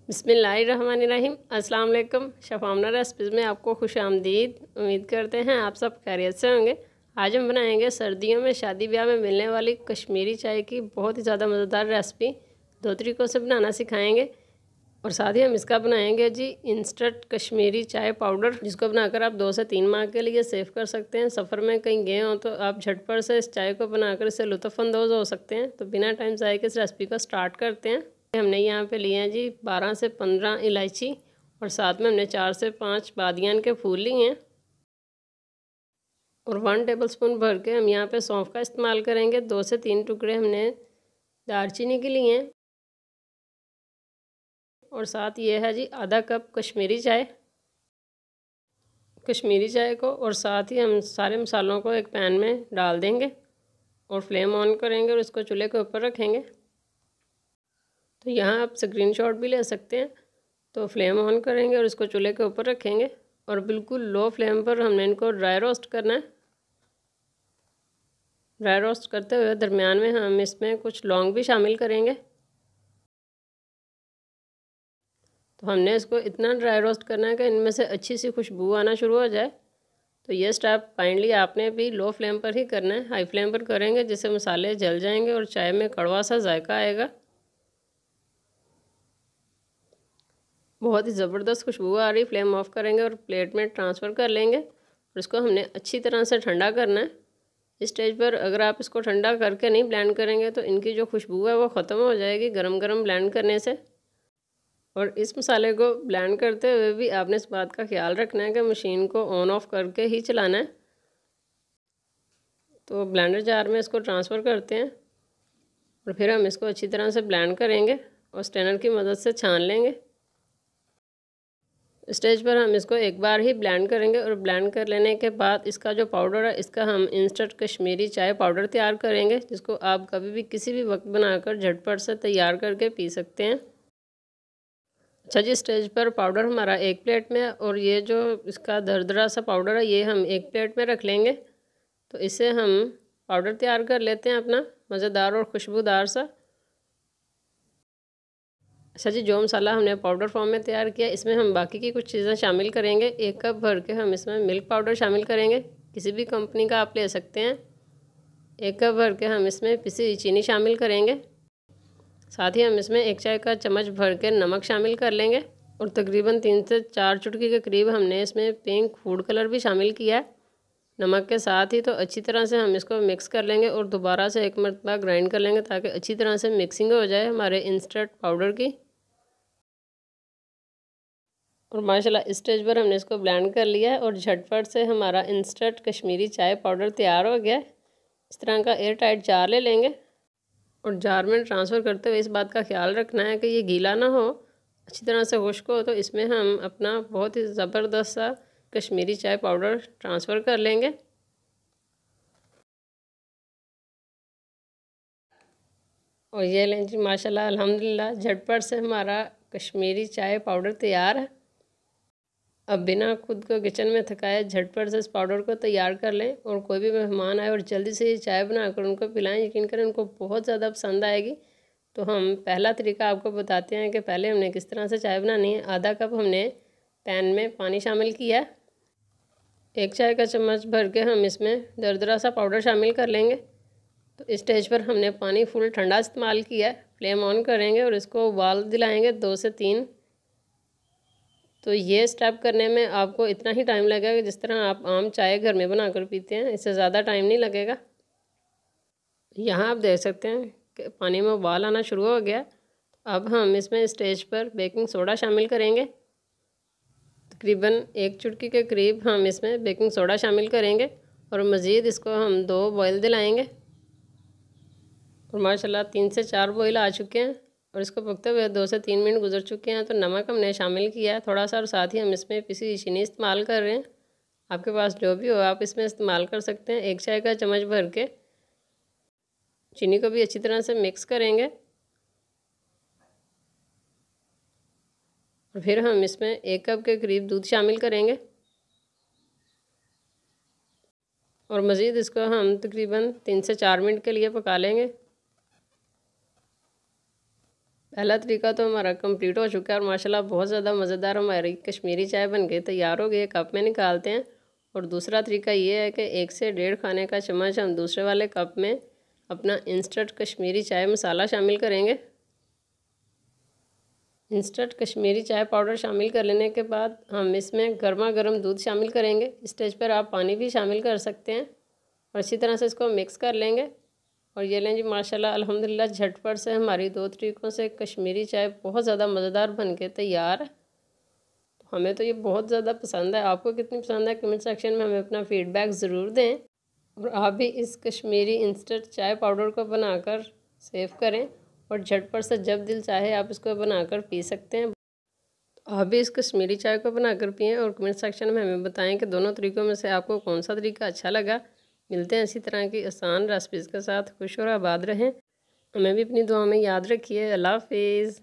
बिस्मिल्लाहिर्रहमानिर्रहीम। अस्सलाम वालेकुम। शफ़ामना रेसिपीज़ में आपको खुशामदीद। उम्मीद करते हैं आप सब खैरियत से होंगे। आज हम बनाएंगे सर्दियों में शादी ब्याह में मिलने वाली कश्मीरी चाय की बहुत ही ज़्यादा मज़ेदार रेसिपी। दो तरीक़ों से बनाना सिखाएंगे और साथ ही हम इसका बनाएंगे जी इंस्टेंट कश्मीरी चाय पाउडर, जिसको बनाकर आप 2 से 3 माह के लिए सेव कर सकते हैं। सफ़र में कहीं गए हों तो आप झटपट से इस चाय को बनाकर इससे लुत्फ़अंदोज़ हो सकते हैं। तो बिना टाइम ज़ाये के इस रेसिपी को स्टार्ट करते हैं। हमने यहाँ पे लिए हैं जी 12 से 15 इलायची और साथ में हमने 4 से 5 बादियान के फूल लिए हैं और 1 टेबलस्पून भर के हम यहाँ पे सौंफ का इस्तेमाल करेंगे। 2 से 3 टुकड़े हमने दालचीनी के लिए हैं और साथ ये है जी आधा कप कश्मीरी चाय को और साथ ही हम सारे मसालों को एक पैन में डाल देंगे और फ्लेम ऑन करेंगे और इसको चूल्हे के ऊपर रखेंगे। तो यहाँ आप स्क्रीनशॉट भी ले सकते हैं। तो फ्लेम ऑन करेंगे और इसको चूल्हे के ऊपर रखेंगे और बिल्कुल लो फ्लेम पर हमने इनको ड्राई रोस्ट करना है। ड्राई रोस्ट करते हुए दरमियान में हम इसमें कुछ लौंग भी शामिल करेंगे। तो हमने इसको इतना ड्राई रोस्ट करना है कि इनमें से अच्छी सी खुशबू आना शुरू हो जाए। तो ये स्टेप काइंडली आपने भी लो फ्लेम पर ही करना है। हाई फ्लेम पर करेंगे जिससे मसाले जल जाएंगे और चाय में कड़वा सा जायका आएगा। बहुत ही ज़बरदस्त खुशबू आ रही। फ्लेम ऑफ करेंगे और प्लेट में ट्रांसफ़र कर लेंगे और इसको हमने अच्छी तरह से ठंडा करना है। इस स्टेज पर अगर आप इसको ठंडा करके नहीं ब्लेंड करेंगे तो इनकी जो खुशबू है वो ख़त्म हो जाएगी गरम गरम ब्लेंड करने से। और इस मसाले को ब्लेंड करते हुए भी आपने इस बात का ख्याल रखना है कि मशीन को ऑन ऑफ करके ही चलाना है। तो ब्लेंडर जार में इसको ट्रांसफ़र करते हैं और फिर हम इसको अच्छी तरह से ब्लेंड करेंगे और स्ट्रेनर की मदद से छान लेंगे। स्टेज पर हम इसको एक बार ही ब्लेंड करेंगे और ब्लेंड कर लेने के बाद इसका जो पाउडर है इसका हम इंस्टेंट कश्मीरी चाय पाउडर तैयार करेंगे, जिसको आप कभी भी किसी भी वक्त बनाकर झटपट से तैयार करके पी सकते हैं। अच्छा जी, स्टेज पर पाउडर हमारा एक प्लेट में और ये जो इसका दरदरा सा पाउडर है ये हम एक प्लेट में रख लेंगे। तो इससे हम पाउडर तैयार कर लेते हैं अपना मज़ेदार और खुशबूदार सा। अच्छा जी, जो मसाला हमने पाउडर फॉर्म में तैयार किया इसमें हम बाकी की कुछ चीज़ें शामिल करेंगे। 1 कप भर के हम इसमें मिल्क पाउडर शामिल करेंगे, किसी भी कंपनी का आप ले सकते हैं। 1 कप भर के हम इसमें पिसी हुई चीनी शामिल करेंगे। साथ ही हम इसमें 1 चाय का चम्मच भर के नमक शामिल कर लेंगे और तकरीबन 3 से 4 चुटकी के करीब हमने इसमें पिंक फूड कलर भी शामिल किया है नमक के साथ ही। तो अच्छी तरह से हम इसको मिक्स कर लेंगे और दोबारा से एक मरतबा ग्राइंड कर लेंगे ताकि अच्छी तरह से मिक्सिंग हो जाए हमारे इंस्टेंट पाउडर की। और माशाल्लाह इस स्टेज पर हमने इसको ब्लेंड कर लिया है और झटपट से हमारा इंस्टेंट कश्मीरी चाय पाउडर तैयार हो गया है। इस तरह का एयर टाइट जार ले लेंगे और जार में ट्रांसफ़र करते हुए इस बात का ख्याल रखना है कि ये गीला ना हो, अच्छी तरह से खुश्क हो। तो इसमें हम अपना बहुत ही ज़बरदस्त सा कश्मीरी चाय पाउडर ट्रांसफ़र कर लेंगे। और ये लें जी, माशाल्लाह अल्हम्दुलिल्लाह झटपट से हमारा कश्मीरी चाय पाउडर तैयार है। अब बिना खुद को किचन में थकाए झटपट से इस पाउडर को तैयार कर लें और कोई भी मेहमान आए और जल्दी से ये चाय बनाकर उनको पिलाएं। यकीन करें उनको बहुत ज़्यादा पसंद आएगी। तो हम पहला तरीका आपको बताते हैं कि पहले हमने किस तरह से चाय बनानी है। आधा कप हमने पैन में पानी शामिल किया। 1 चाय का चम्मच भर के हम इसमें दरदरा सा पाउडर शामिल कर लेंगे। तो इस स्टेज पर हमने पानी फुल ठंडा इस्तेमाल किया। फ्लेम ऑन करेंगे और इसको उबाल दिलाएँगे 2 से 3। तो ये स्टेप करने में आपको इतना ही टाइम लगेगा कि जिस तरह आप आम चाय घर में बनाकर पीते हैं, इससे ज़्यादा टाइम नहीं लगेगा। यहाँ आप देख सकते हैं कि पानी में उबाल आना शुरू हो गया। अब हम इसमें स्टेज पर बेकिंग सोडा शामिल करेंगे। तकरीबन 1 चुटकी के करीब हम इसमें बेकिंग सोडा शामिल करेंगे और मज़ीद इसको हम 2 बॉयल दिलाएँगे। और माशाल्लाह 3 से 4 बॉयल आ चुके हैं और इसको पकते हुए 2 से 3 मिनट गुजर चुके हैं। तो नमक हमने शामिल किया है थोड़ा सा और साथ ही हम इसमें पिसी हुई चीनी इस्तेमाल कर रहे हैं। आपके पास जो भी हो आप इसमें इस्तेमाल कर सकते हैं। 1 चाय का चम्मच भर के चीनी को भी अच्छी तरह से मिक्स करेंगे और फिर हम इसमें 1 कप के करीब दूध शामिल करेंगे और मज़ीद इसको हम तकरीबन 3 से 4 मिनट के लिए पका लेंगे। पहला तरीका तो हमारा कंप्लीट हो चुका है और माशाल्लाह बहुत ज़्यादा मज़ेदार हमारी कश्मीरी चाय बन के तैयार हो गई है। कप में निकालते हैं। और दूसरा तरीका ये है कि 1 से 1.5 खाने का चम्मच हम दूसरे वाले कप में अपना इंस्टेंट कश्मीरी चाय मसाला शामिल करेंगे। इंस्टेंट कश्मीरी चाय पाउडर शामिल कर लेने के बाद हम इसमें गर्मा गर्म दूध शामिल करेंगे। इस स्टेज पर आप पानी भी शामिल कर सकते हैं और इसी तरह से इसको मिक्स कर लेंगे। और ये लें जी माशाल्लाह अल्हम्दुलिल्लाह झटपट से हमारी 2 तरीक़ों से कश्मीरी चाय बहुत ज़्यादा मज़ेदार बन के तैयार है। तो हमें तो ये बहुत ज़्यादा पसंद है। आपको कितनी पसंद है कमेंट सेक्शन में हमें अपना फ़ीडबैक ज़रूर दें। और आप भी इस कश्मीरी इंस्टेंट चाय पाउडर को बनाकर सेव करें और झटपट से जब दिल चाहे आप इसको बनाकर पी सकते हैं। आप भी इस कश्मीरी चाय को बनाकर पिएँ और कमेंट सेक्शन में हमें बताएं कि दोनों तरीक़ों में से आपको कौन सा तरीका अच्छा लगा। मिलते हैं इसी तरह की आसान रेसिपीज़ के साथ। खुश और आबाद रहें। हमें भी अपनी दुआ में याद रखिए। अल्लाह हाफ़िज़।